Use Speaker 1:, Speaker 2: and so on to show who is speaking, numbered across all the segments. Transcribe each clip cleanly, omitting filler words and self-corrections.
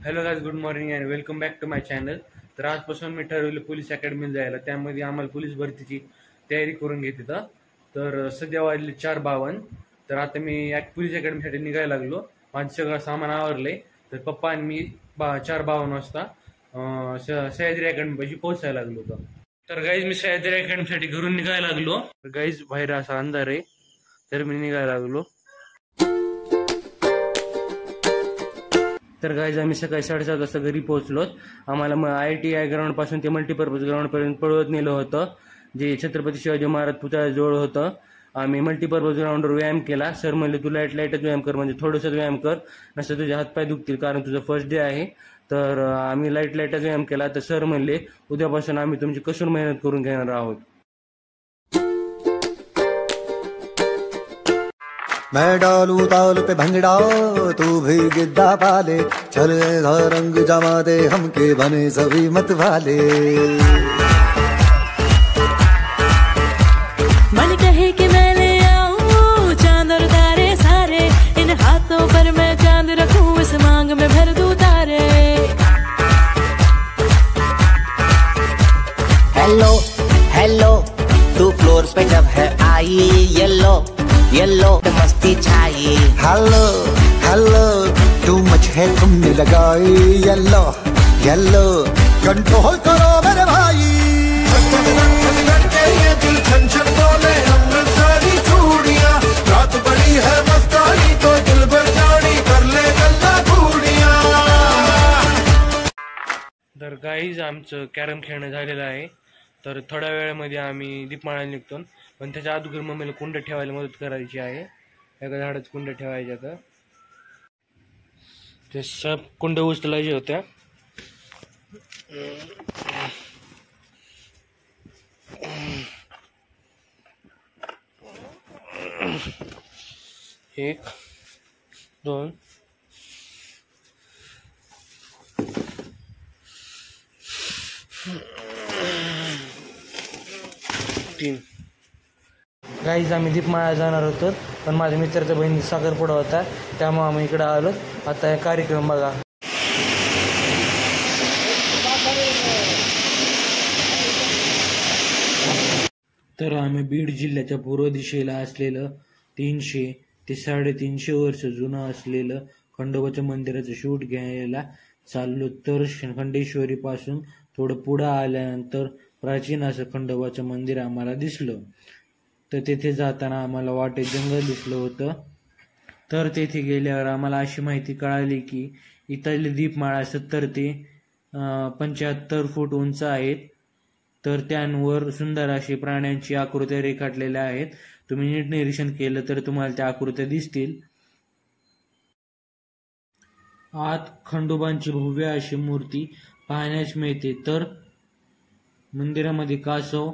Speaker 1: Hello guys, good morning and welcome back to my channel. तर आजपासून मी ठरवलं police अकॅडमीला जायला. त्यामध्ये आम्हाला पोलीस भरतीची तयारी करून घेत होता. तर सध्या वाजले 4:52. तर आता मी पोलीस अकॅडमीसाठी निघायला लागलो. माझं सगळं सामान आवरलंय. तर पप्पा आणि मी 4:52 वाजता सह्याद्री अकॅडमीपाशी पोहोचायला लागलो होतो. तर गाईज मी सह्याद्री अकॅडमीसाठी घरून निघायला लागलो. तर गाईज बाहेर असा अंधार आहे, तर मी निघायला लागलो. तर गाईज आम्ही सकाळी 7:30 वाजता घरी पोहोचलो. आम्हाला ITI ग्राउंड पासून ते मल्टीपर्पज ग्राउंड पर्यंत पळवत नेलं होतं, जे छत्रपती शिवाजी महाराज पुतळ्याजवळ होतं. आम्ही मल्टीपर्पज ग्राउंडवर व्यायाम केला. सर म्हणले तू लाईटच व्यायाम कर, म्हणजे थोडंसं व्यायाम कर, नसतं तुझे हातपाय दुखतील कारण तुझं फर्स्ट डे आहे. तर आम्ही लाईटच व्यायाम केला. तर सर म्हणले उद्यापासून आम्ही तुमची कसून मेहनत करून घेणार आहोत.
Speaker 2: मैं डालू ताल पे भंगड़ा, तू भी गिद्दा पाले, चले रंग जमा दे हमके बने सभी मत वाले.
Speaker 3: मन कहे कि मैं ले आऊं चांद और तारे सारे, इन हाथों पर मैं चांद रखूं, इस मांग में भर दूं तारे.
Speaker 4: हेलो हेलो तू फ्लोर पे जब है आई, येलो येलो मस्ती छाई.
Speaker 2: हेलो हेलो तू मच है तुमने लगाई, येलो येलो कंट्रोल करो मेरे भाई. ये दिल छन छन बोले अमृतसरी चूड़ियां, रात बड़ी है मस्तानी तो दिल भर जानी कर ले गल्ला चूड़ियां.
Speaker 1: तर गाईज आमचं कॅरम खेळणं झालेलं आहे. तर थोड्या वेळामध्ये आम्ही दीपमाळाला निघतो. पण त्याच्या अगोदर मम्मीला कुंड ठेवायला मदत करायची आहे. एका झाडात कुंड ठेवायच्या, तर ते सब कुंड उचलायचे होत्या. एक, दोन, तीन. गाईज आम्ही दीपमाळा जाणार होतो, पण माझ्या मित्राच्या बहिणी साखरपुडा होता, त्यामुळे आम्ही इकडे आलो. आता हे कार्यक्रम बघा. तर आम्ही बीड जिल्ह्याच्या पूर्व दिशेला असलेलं 300 ते 350 वर्ष जुनं असलेलं खंडोबाच्या मंदिराचं शूट घ्यायला चाललो. तर खंडेश्वरी पासून थोडं पुढं आल्यानंतर प्राचीन असं खंडोबाचं मंदिर आम्हाला दिसलं. तर तेथे जाताना आम्हाला वाटेत जंगल दिसलं होतं. तर तेथे गेल्यावर आम्हाला अशी माहिती कळाली की इथली दीपमाळा 70 ते 75 फूट उंच आहेत. तर त्यांवर सुंदर अशी प्राण्यांची आकृत्या रेखाटलेल्या आहेत. तुम्ही नीट निरीक्षण केलं तर तुम्हाला त्या आकृत्या दिसतील. आत खंडोबांची भव्य अशी मूर्ती पाहण्यास मिळते. तर मंदिरामध्ये कासव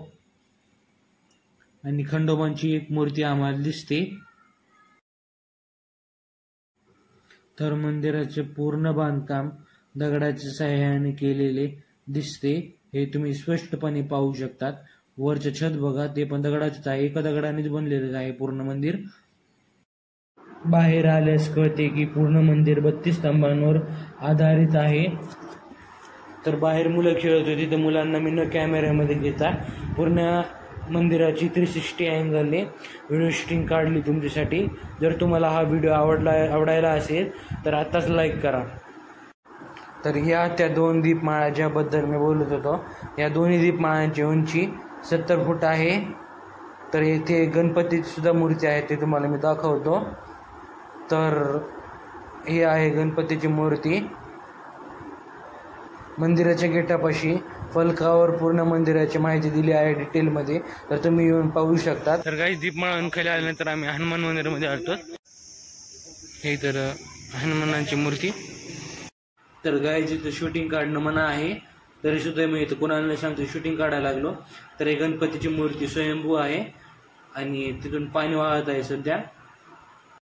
Speaker 1: आणि खंडोबांची एक मूर्ती आम्हाला दिसते. तर मंदिराचे पूर्ण बांधकाम दगडाच्या साह्याने केलेले दिसते, हे तुम्ही स्पष्टपणे पाहू शकतात. वरचं छत बघा, ते पण दगडाचंच आहे, एका दगडानेच बनलेलं आहे पूर्ण मंदिर. बाहेर आल्यास कळते की पूर्ण मंदिर 32 स्तंभांवर आधारित आहे. तर बाहेर मुलं खेळत होती, तर मुलांना मी न कॅमेऱ्यामध्ये घेता पूर्ण मंदिराची 360 अँगलने व्हिडिओ शूटिंग काढली तुमच्यासाठी. जर तुम्हाला हा व्हिडिओ आवडायला असेल तर आत्ताच लाईक करा. तर ह्या त्या 2 दीपमाळा ज्याबद्दल मी बोलत होतो, या दोन्ही दीपमाळांची उंची 70 फूट आहे. तर येथे गणपतीची सुद्धा मूर्ती आहे, ते तुम्हाला मी दाखवतो. तर ही आहे गणपतीची मूर्ती. मंदिराच्या गेटापाशी फलकावर पूर्ण मंदिराची माहिती दिली आहे डिटेलमध्ये, तर तुम्ही येऊन पाहू शकता. तर काही दीपमाळा खाली आल्यानंतर आम्ही हनुमान मंदिरामध्ये आलो. हे तर हनुमानांची मूर्ती. तर गायचं शूटिंग काढणं मना आहे, तरी सुद्धा मी इथं कुणाला सांगतो शूटिंग काढायला लागलो. तर हे गणपतीची मूर्ती स्वयंभू आहे आणि तिथून पाणी वाहत आहे सध्या.